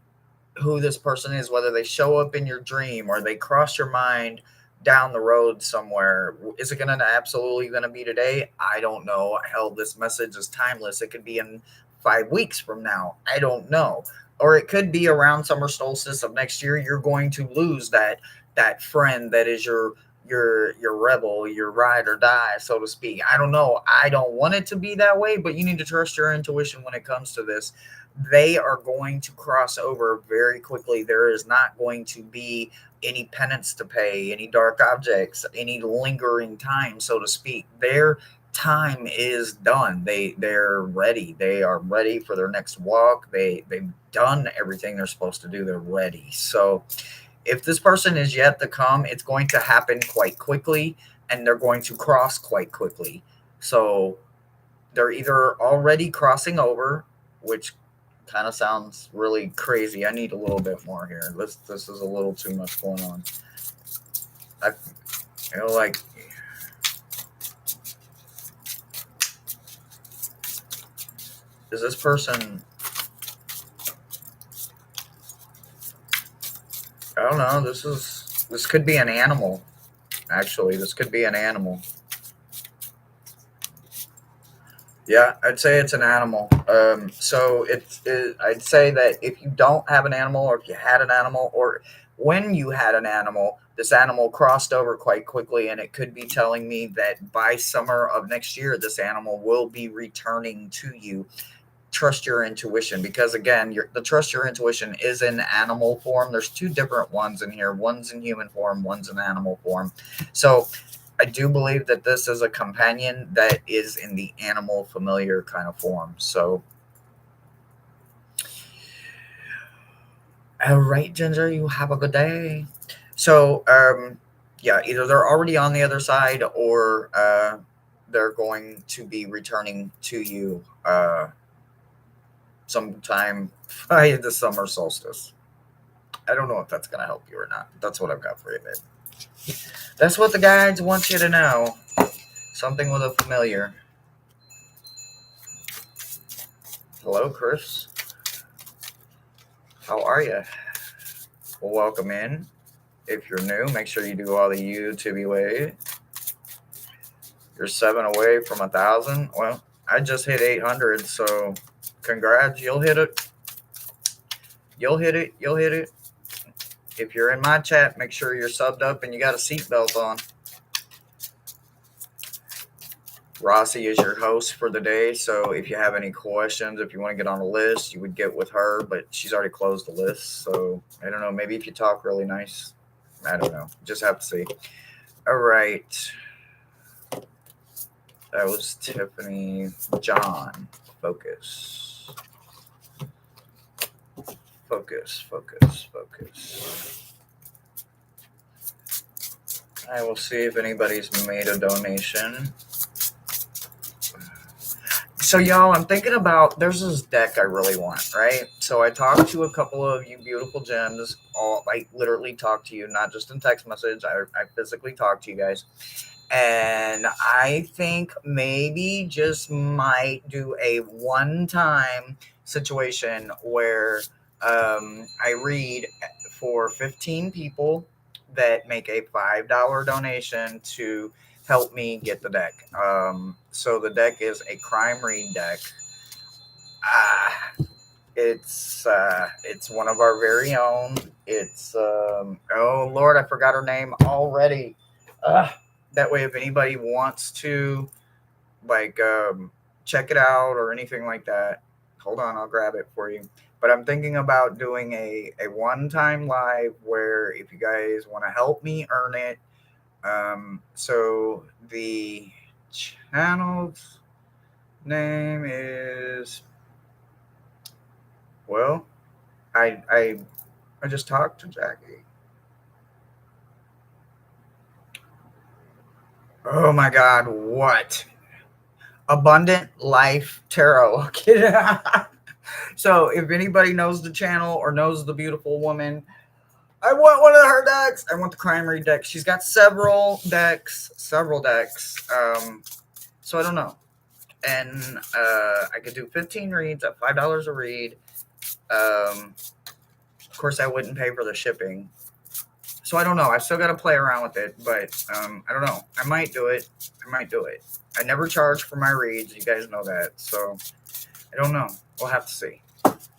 who this person is, whether they show up in your dream or they cross your mind down the road somewhere. Is it going to absolutely going to be today? I don't know. Hell, this message is timeless. It could be in 5 weeks from now. I don't know. Or it could be around summer solstice of next year. You're going to lose that friend that is your rebel, your ride or die, so to speak. I don't know. I don't want it to be that way, but you need to trust your intuition when it comes to this. They are going to cross over very quickly. There is not going to be any penance to pay, any dark objects, any lingering time, so to speak. Their time is done. They're ready. They are ready for their next walk. They've done everything they're supposed to do. They're ready. So if this person is yet to come, it's going to happen quite quickly and they're going to cross quite quickly. So they're either already crossing over, which kind of sounds really crazy. I need a little bit more here. This is a little too much going on. I feel like is this person? I don't know. This could be an animal. Actually, this could be an animal. Yeah, I'd say it's an animal. So I'd say that if you don't have an animal, or if you had an animal, or when you had an animal, this animal crossed over quite quickly, and it could be telling me that by summer of next year, this animal will be returning to you. Trust your intuition, because again, the trust your intuition is in animal form. There's two different ones in here. One's in human form, one's in animal form. So I do believe that this is a companion that is in the animal familiar kind of form. So, all right, Ginger, you have a good day. So, yeah, either they're already on the other side, or they're going to be returning to you sometime by the summer solstice. I don't know if that's going to help you or not. That's what I've got for you, babe. That's what the guides want you to know. Something with a familiar. Hello, Chris. How are you? Well, welcome in. If you're new, make sure you do all the YouTube way. You're 7 away from 1,000. Well, I just hit 800, so congrats. You'll hit it. You'll hit it. You'll hit it. If you're in my chat, make sure you're subbed up and you got a seatbelt on. Rossi is your host for the day, so if you have any questions, if you want to get on a list, you would get with her, but she's already closed the list, so I don't know, maybe if you talk really nice, I don't know, just have to see. All right, that was Tiffany. John, focus. Focus. I will see if anybody's made a donation. So y'all, I'm thinking about there's this deck I really want, right? So I talked to a couple of you beautiful gems. All I literally talked to you, not just in text message. I physically talked to you guys. And I think maybe just might do a one-time situation where I read for 15 people that make a $5 donation to help me get the deck. So the deck is a crime read deck. Ah, it's one of our very own. It's oh Lord, I forgot her name already. That way, if anybody wants to like check it out or anything like that, hold on, I'll grab it for you. But I'm thinking about doing a one time live where if you guys want to help me earn it, so the channel's name is well, I I I just talked to Jackie. Oh my God, what? Abundant Life Tarot. So if anybody knows the channel or knows the beautiful woman, I want one of her decks. I want the crime read deck. She's got several decks, so I don't know. And I could do 15 reads at $5 a read. Of course, I wouldn't pay for the shipping. So I don't know. I still got to play around with it, but I don't know. I might do it. I never charge for my reads. You guys know that. So I don't know. We'll have to see.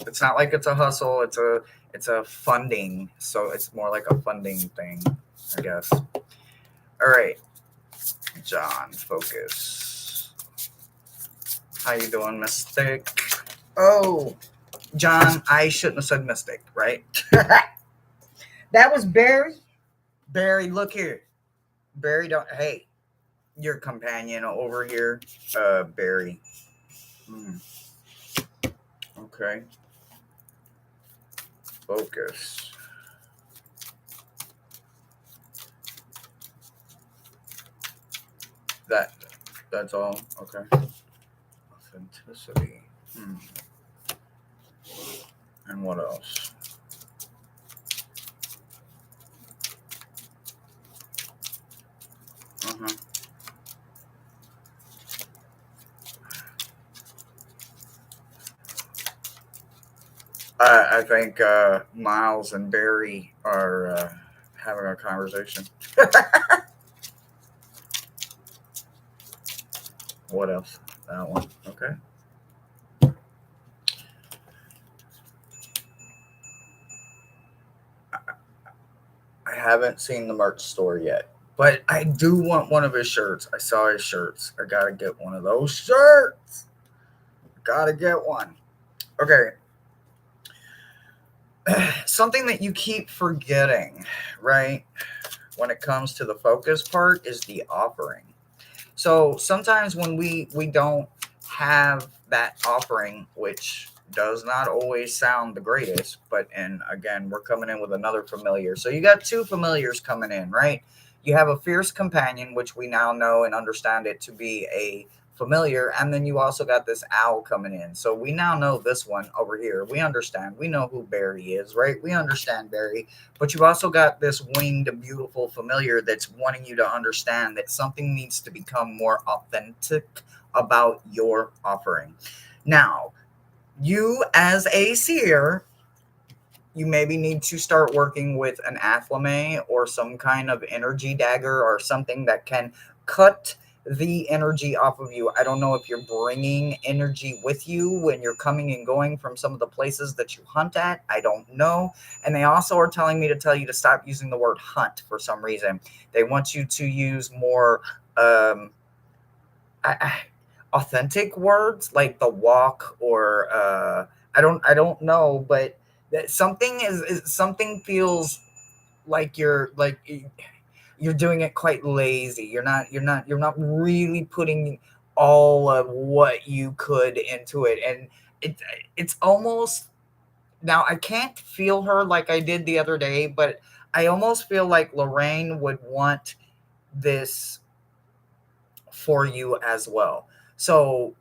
It's not like it's a hustle. It's a funding. So it's more like a funding thing, I guess. All right, John, focus. How you doing, Mystic? Oh, John, I shouldn't have said Mystic, right? That was Barry. Barry, look here. Barry, don't. Hey, your companion over here, Barry. Hmm. Okay. Focus. That. That's all. Okay. Authenticity. Hmm. And what else? Uh-huh. I think Miles and Barry are having a conversation. What else? That one. Okay. I haven't seen the merch store yet, but I do want one of his shirts. I saw his shirts. I gotta get one of those shirts. Gotta get one. Okay. Something that you keep forgetting, right? When it comes to the focus part is the offering. So sometimes when we don't have that offering, which does not always sound the greatest, but and again, we're coming in with another familiar. So you got two familiars coming in, right? You have a fierce companion, which we now know and understand it to be a familiar, and then you also got this owl coming in. So we now know this one over here. We understand. We know who Barry is, right? We understand Barry, but you've also got this winged, beautiful familiar that's wanting you to understand that something needs to become more authentic about your offering. Now, you as a seer, you maybe need to start working with an afflame or some kind of energy dagger or something that can cut the energy off of you. I don't know if you're bringing energy with you when you're coming and going from some of the places that you hunt at. I don't know. And they also are telling me to tell you to stop using the word hunt for some reason. They want you to use more um, I, authentic words like the walk or I don't know, but that something is something feels like you're doing it quite lazy. You're not really putting all of what you could into it, and it it's almost now I can't feel her like I did the other day, but I almost feel like Lorraine would want this for you as well. So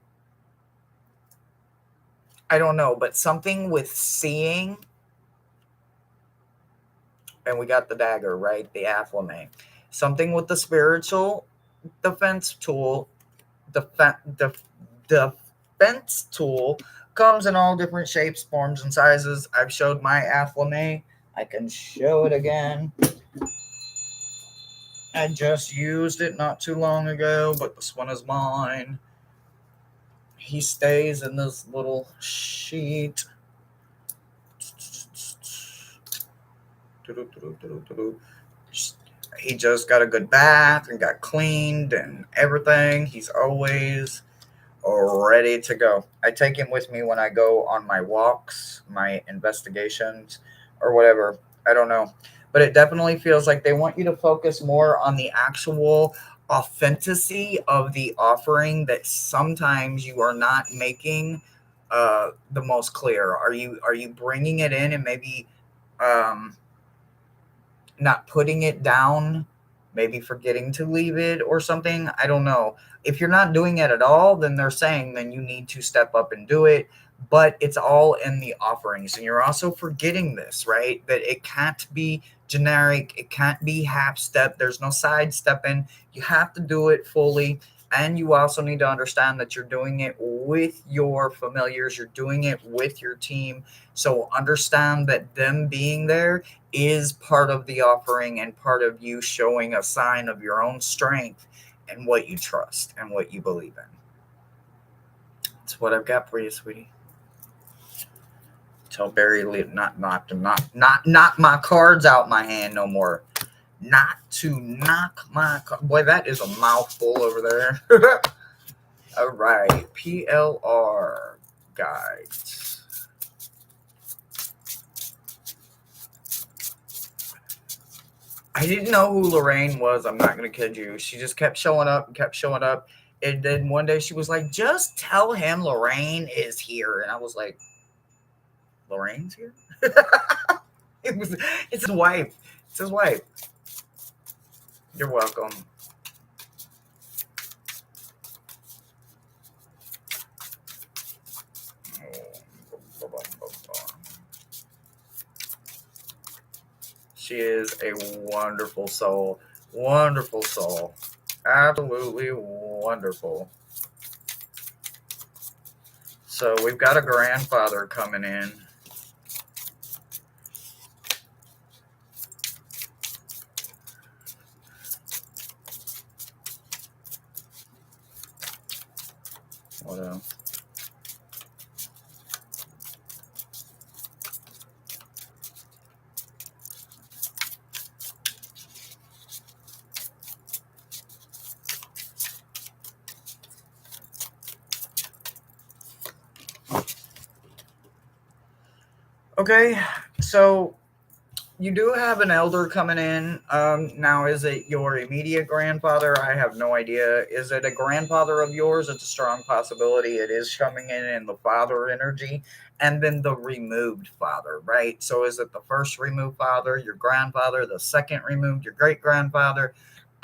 I don't know, but something with seeing, and we got the dagger, right? The afflame. Something with the spiritual defense tool, defense tool comes in all different shapes, forms, and sizes. I've showed my afflame. I can show it again. I just used it not too long ago, but this one is mine. He stays in this little sheet. He just got a good bath and got cleaned and everything. He's always ready to go. I take him with me when I go on my walks, my investigations, or whatever. I don't know. But it definitely feels like they want you to focus more on the actual authenticity of the offering that sometimes you are not making the most clear. Are you bringing it in and maybe um, not putting it down, maybe forgetting to leave it or something? I don't know. If you're not doing it at all, then they're saying then you need to step up and do it. But it's all in the offerings. And you're also forgetting this, right? That it can't be generic, it can't be half step. There's no side stepping. You have to do it fully. And you also need to understand that you're doing it with your familiars, you're doing it with your team. So understand that them being there is part of the offering and part of you showing a sign of your own strength and what you trust and what you believe in. That's what I've got for you, sweetie. Tell Barry not knock my cards out my hand no more. Not to knock my boy. That is a mouthful over there. All right, PLR guides. I didn't know who Lorraine was. I'm not going to kid you. She just kept showing up and kept showing up. And then one day she was like, just tell him Lorraine is here. And I was like, Lorraine's here? It's his wife. It's his wife. You're welcome. She is a wonderful soul. Wonderful soul. Absolutely wonderful. So we've got a grandfather coming in. What else? Okay, so you do have an elder coming in. Now, is it your immediate grandfather? I have no idea. Is it a grandfather of yours? It's a strong possibility. It is coming in the father energy, and then the removed father, right? So is it the first removed father, your grandfather, the second removed, your great grandfather?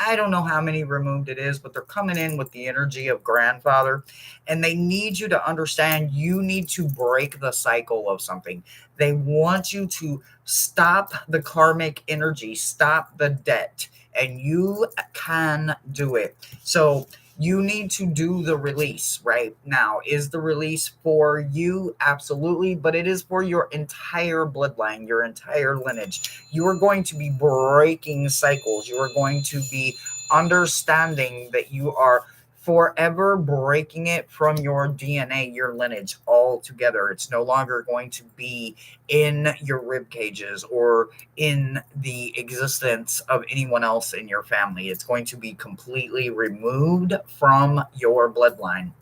I don't know how many removed it is, but they're coming in with the energy of grandfather, and they need you to understand you need to break the cycle of something. They want you to stop the karmic energy, stop the debt, and you can do it. So you need to do the release right now. Is the release for you? Absolutely, but it is for your entire bloodline, your entire lineage. You are going to be breaking cycles. You are going to be understanding that you are forever breaking it from your DNA, your lineage altogether. It's no longer going to be in your rib cages or in the existence of anyone else in your family. It's going to be completely removed from your bloodline.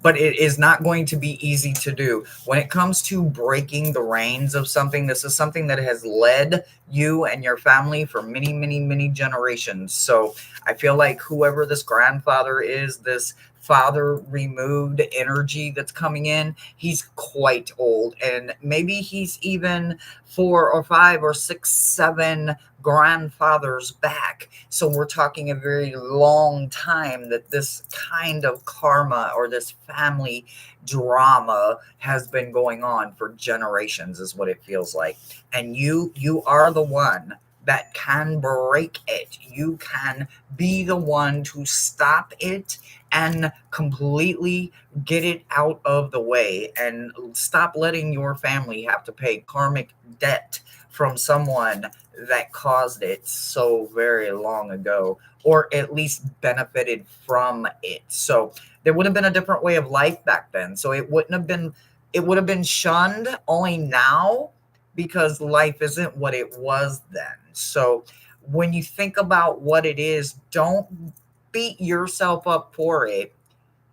But it is not going to be easy to do. When it comes to breaking the reins of something, this is something that has led you and your family for many, many, many generations. So I feel like whoever this grandfather is, this father removed energy that's coming in. He's quite old, and maybe he's even 4 or 5 or 6, 7 grandfathers back. So we're talking a very long time that this kind of karma or this family drama has been going on for generations, is what it feels like. And you are the one that can break it. You can be the one to stop it and completely get it out of the way, and stop letting your family have to pay karmic debt from someone that caused it so very long ago, or at least benefited from it. So there would have been a different way of life back then. So it would have been shunned only now, because life isn't what it was then. So when you think about what it is, don't beat yourself up for it.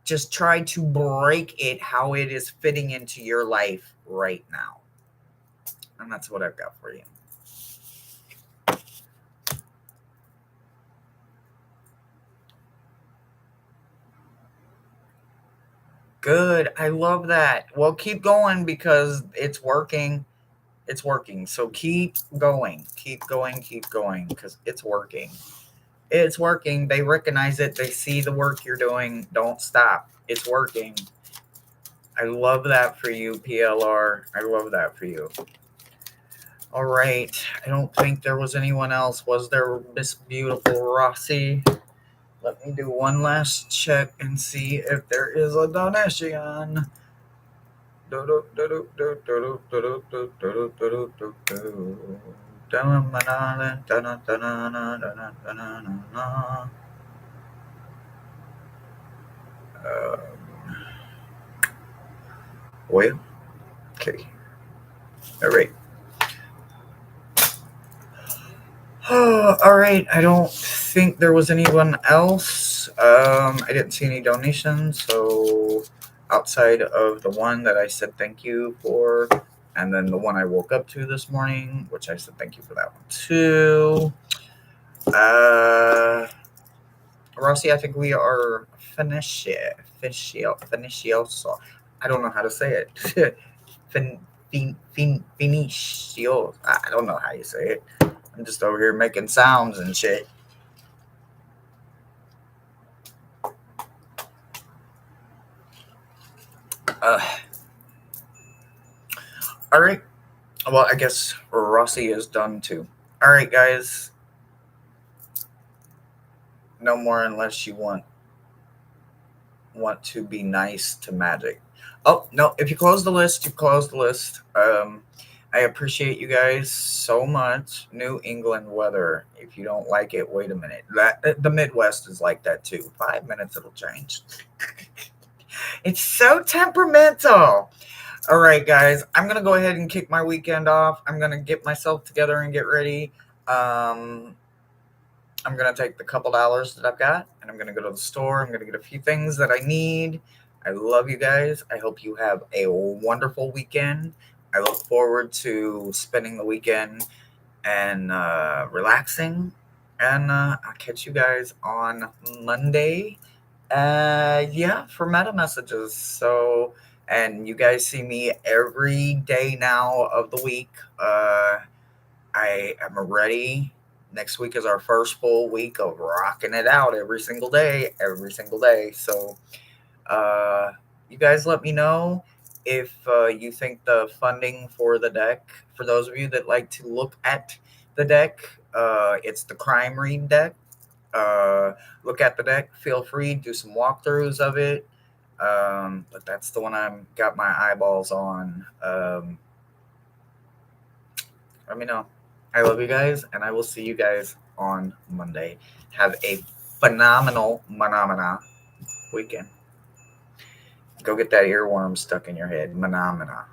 Just try to break it how it is fitting into your life right now. And that's what I've got for you. Good. I love that. Well, keep going because it's working. It's working. So keep going. Keep going. Keep going because it's working. It's working. They recognize it. They see the work you're doing. Don't stop. It's working. I love that for you, PLR. I love that for you. All right. I don't think there was anyone else. Was there, Miss Beautiful Rossi? Let me do one last check and see if there is a donation. Well, okay. All right. All right. I don't think there was anyone else. I didn't see any donations. So outside of the one that I said thank you for, and then the one I woke up to this morning, which I said thank you for that one too. Rossi, I think we are finiscioso. I don't know how to say it. Finicio. I don't know how you say it. I'm just over here making sounds and shit. All right. Well, I guess Rossi is done too. All right, guys. No more unless you want to be nice to magic. Oh no! If you close the list, you close the list. I appreciate you guys so much. New England weather. If you don't like it, wait a minute. The Midwest is like that too. 5 minutes, it'll change. It's so temperamental. All right, guys. I'm gonna go ahead and kick my weekend off. I'm gonna get myself together and get ready. I'm going to take the couple dollars that I've got and I'm going to go to the store. I'm going to get a few things that I need. I love you guys. I hope you have a wonderful weekend. I look forward to spending the weekend and relaxing. And I'll catch you guys on Monday. Yeah, for meta messages. So, and you guys see me every day now of the week. I am ready. Next week is our first full week of rocking it out every single day, every single day. So, you guys let me know if you think the funding for the deck, for those of you that like to look at the deck, it's the Crime Read deck. Look at the deck, feel free, do some walkthroughs of it. But that's the one I've got my eyeballs on. Let me know. I love you guys, and I will see you guys on Monday. Have a phenomenal weekend. Go get that earworm stuck in your head. Phenomena.